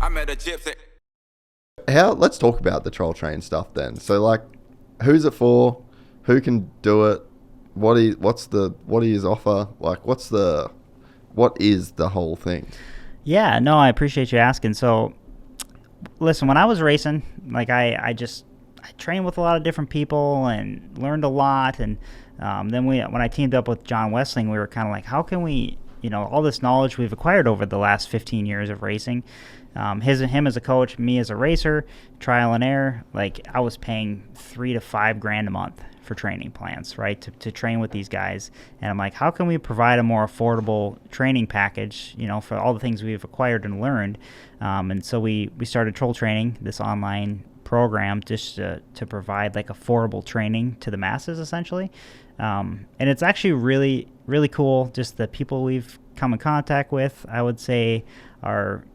I met a gypsy. Let's talk about the troll train stuff then. So like, who's it for? Who can do it? What do you offer? Like, what is the whole thing? Yeah, no, I appreciate you asking. So, listen, when I was racing, like I trained with a lot of different people and learned a lot. And then when I teamed up with John Wessling, we were kind of like, how can we, all this knowledge we've acquired over the last 15 years of racing, him as a coach, me as a racer, trial and error, like I was paying $3,000 to $5,000 a month for training plans, right, to train with these guys. And I'm like, how can we provide a more affordable training package, for all the things we've acquired and learned? And so we started Troll Training, this online program, just to provide like affordable training to the masses, essentially. And it's actually really, really cool. Just the people we've come in contact with, I would say our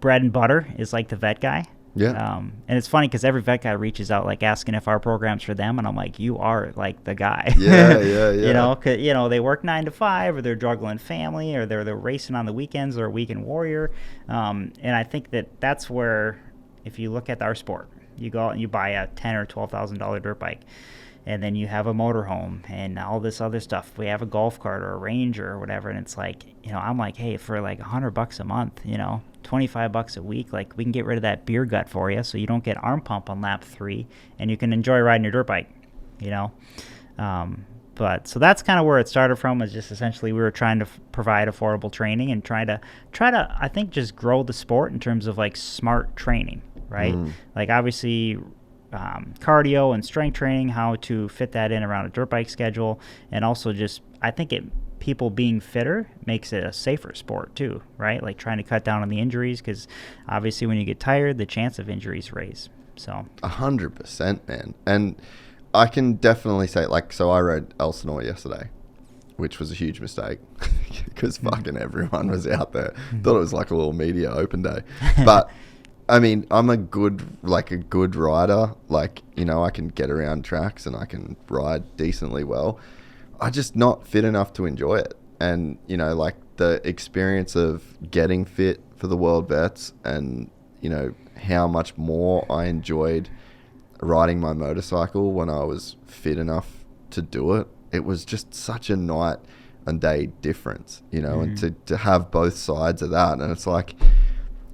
bread and butter is like the vet guy. Yeah. And it's funny because every vet guy reaches out like asking if our program's for them, and I'm like, you are like the guy. Yeah. 'Cause, they work 9 to 5, or they're juggling family, or they're racing on the weekends, or a weekend warrior. And I think that's where, if you look at our sport, you go out and you buy a $10,000 or $12,000 dirt bike, and then you have a motorhome and all this other stuff. We have a golf cart or a Ranger or whatever, and it's like, I'm like, hey, for like $100 a month, $25 a week, like we can get rid of that beer gut for you, so you don't get arm pump on lap 3, and you can enjoy riding your dirt bike, But so that's kind of where it started from. Is just essentially we were trying to provide affordable training and try to I think just grow the sport in terms of like smart training, right? Like obviously cardio and strength training, how to fit that in around a dirt bike schedule, and also just I think people being fitter makes it a safer sport too, right? Like trying to cut down on the injuries, because obviously when you get tired, the chance of injuries raise. So 100%, man. And I can definitely say, so I rode Elsinore yesterday, which was a huge mistake because fucking everyone was out there. Thought it was like a little media open day. But I mean, I'm a good rider. I can get around tracks and I can ride decently well. I'm just not fit enough to enjoy it. And, the experience of getting fit for the World Vets and, how much more I enjoyed riding my motorcycle when I was fit enough to do it. It was just such a night and day difference, and to have both sides of that. And it's like,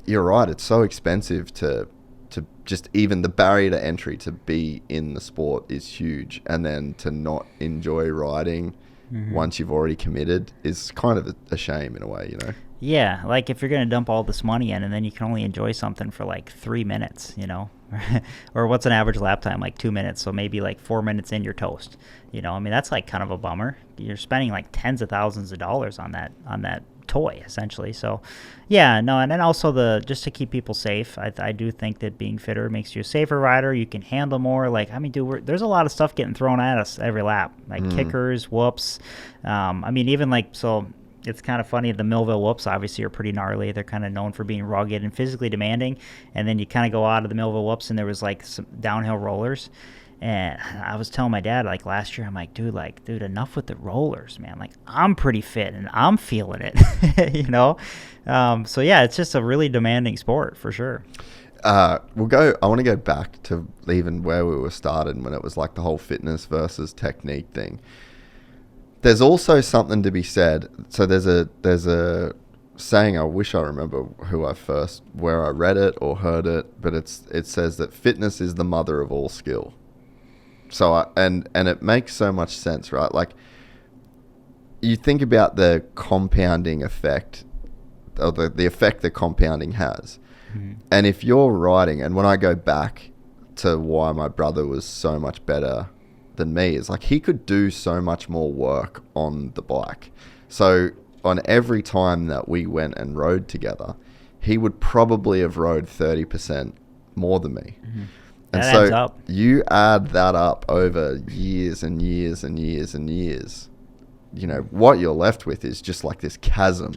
you're right, it's so expensive to just, even the barrier to entry to be in the sport is huge, and then to not enjoy riding once you've already committed is kind of a shame in a way, Yeah, like if you're going to dump all this money in and then you can only enjoy something for like 3 minutes, or what's an average lap time? Like 2 minutes. So maybe like 4 minutes in, you're toast. That's like kind of a bummer. You're spending like tens of thousands of dollars on that toy, essentially. So yeah, no. And then also just to keep people safe, I do think that being fitter makes you a safer rider. You can handle more. Like, I mean, dude, there's a lot of stuff getting thrown at us every lap, like kickers, whoops. Even so it's kind of funny. The Millville whoops obviously are pretty gnarly. They're kind of known for being rugged and physically demanding. And then you kind of go out of the Millville whoops and there was like some downhill rollers. And I was telling my dad, like last year, I'm like, dude, enough with the rollers, man. Like, I'm pretty fit and I'm feeling it, So yeah, it's just a really demanding sport for sure. I want to go back to even where we were started when it was like the whole fitness versus technique thing. There's also something to be said. So there's a saying, I wish I remember where I read it or heard it, but it says that fitness is the mother of all skill. So and it makes so much sense, right? Like, you think about the compounding effect, or the effect that compounding has. And if you're riding, and when I go back to why my brother was so much better than me, is like he could do so much more work on the bike. So on every time that we went and rode together, he would probably have rode 30% more than me. And that so adds up. You add that up over years and years and years and years, what you're left with is just like this chasm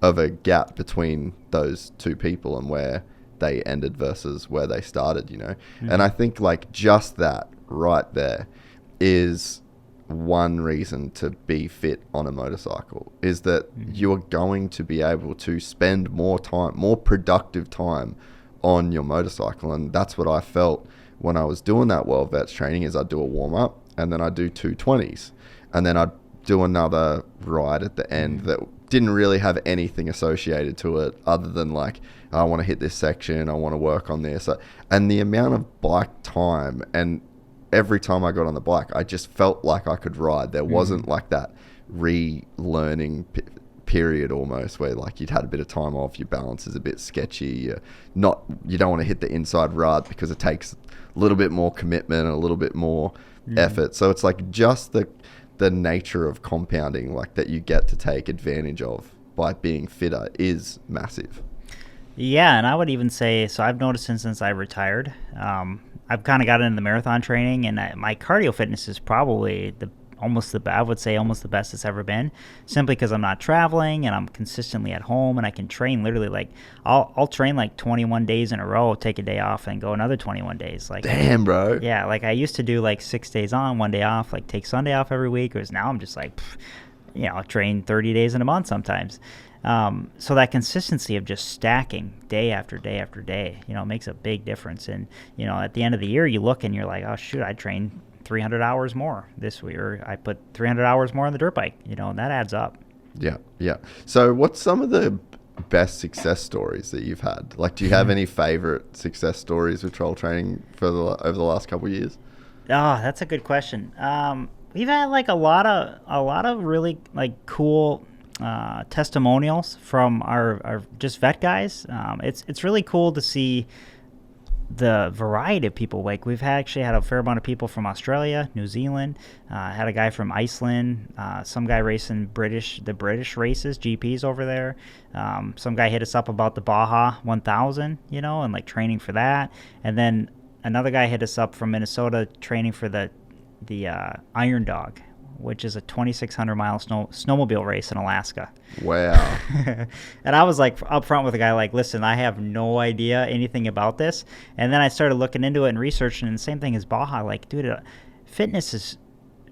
of a gap between those two people and where they ended versus where they started, And I think like just that right there is one reason to be fit on a motorcycle, is that you are going to be able to spend more time, more productive time on your motorcycle. And that's what I felt when I was doing that World Vets training, is I'd do a warm-up and then I'd do 220s and then I'd do another ride at the end that didn't really have anything associated to it other than like, I want to hit this section, I want to work on this. And the amount of bike time, and every time I got on the bike, I just felt like I could ride. There wasn't like that relearning period almost where like you'd had a bit of time off, your balance is a bit sketchy, you don't want to hit the inside rut because it takes a little bit more commitment, a little bit more effort. So it's like just the nature of compounding, like that you get to take advantage of by being fitter, is massive. Yeah, and I would even say, so I've noticed since I retired, I've kind of gotten into the marathon training, and my cardio fitness is probably almost the best it's ever been, simply because I'm not traveling and I'm consistently at home, and I can train literally like I'll train like 21 days in a row, take a day off, and go another 21 days. Like, damn, bro. Yeah, like I used to do like 6 days on, 1 day off, like take Sunday off every week. Whereas now I'm just like, train 30 days in a month sometimes. So that consistency of just stacking day after day after day, makes a big difference. And, at the end of the year, you look and you're like, oh, shoot, I trained 300 hours more this week, or I put 300 hours more on the dirt bike, and that adds up. Yeah, yeah. So what's some of the best success stories that you've had? Like, do you have any favorite success stories with troll training over the last couple of years? Oh, that's a good question. We've had like a lot of really like cool testimonials from our just vet guys. It's really cool to see the variety of people. Like we've actually had a fair amount of people from Australia, New Zealand, had a guy from Iceland, some guy racing the British races, GPs over there. Some guy hit us up about the Baja 1000, and like training for that. And then another guy hit us up from Minnesota training for the Iron Dog, which is a 2,600 mile snowmobile race in Alaska. Wow. And I was like up front with the guy, like, listen, I have no idea anything about this. And then I started looking into it and researching, and the same thing as Baja. Like, dude, fitness is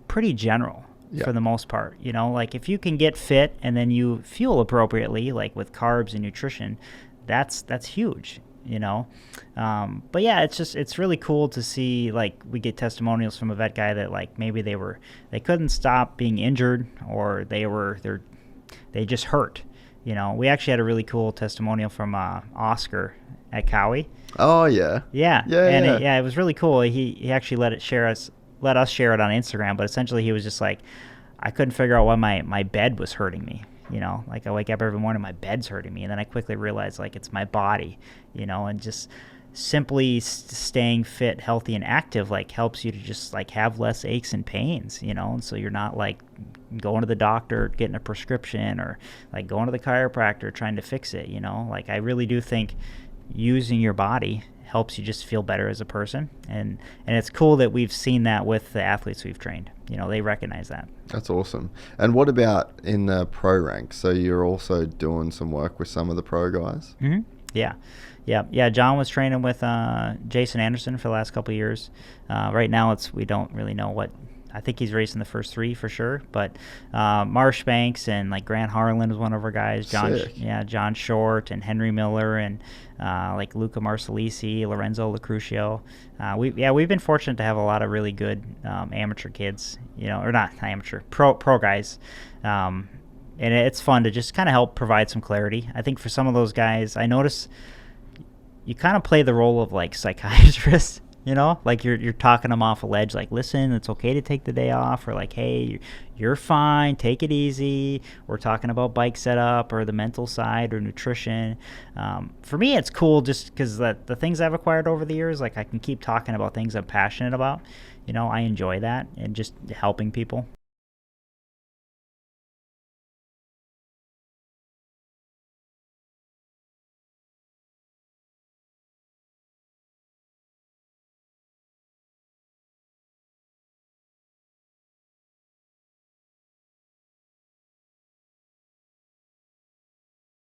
pretty general for the most part. Like if you can get fit and then you fuel appropriately, like with carbs and nutrition, that's huge. But yeah, it's really cool to see, like, we get testimonials from a vet guy that like maybe they couldn't stop being injured, or they just hurt. We actually had a really cool testimonial from Oscar at Cowie. Oh yeah. It was really cool. He actually let us share it on Instagram, but essentially he was just like, I couldn't figure out why my bed was hurting me. Like I wake up every morning, my bed's hurting me. And then I quickly realized like it's my body, and just simply staying fit, healthy, and active, like helps you to just like have less aches and pains, and so you're not like going to the doctor, getting a prescription, or like going to the chiropractor trying to fix it, like I really do think using your body helps you just feel better as a person. And it's cool that we've seen that with the athletes we've trained. They recognize that. That's awesome. And what about in the pro ranks? So you're also doing some work with some of the pro guys? Mm-hmm. Yeah. John was training with Jason Anderson for the last couple of years. Right now, we don't really know what. I think he's racing the first three for sure. But Marsh Banks and like Grant Harlan was one of our guys. John Short and Henry Miller and like Luca Marsalisi, Lorenzo Lacrucio. We've been fortunate to have a lot of really good amateur kids, or not amateur, pro guys. And it's fun to just kind of help provide some clarity. I think for some of those guys, I notice you kind of play the role of like psychiatrist. Like you're talking them off a ledge, like, listen, it's okay to take the day off, or like, hey, you're fine, take it easy. We're talking about bike setup or the mental side or nutrition. For me, it's cool just because the things I've acquired over the years, like I can keep talking about things I'm passionate about. I enjoy that and just helping people.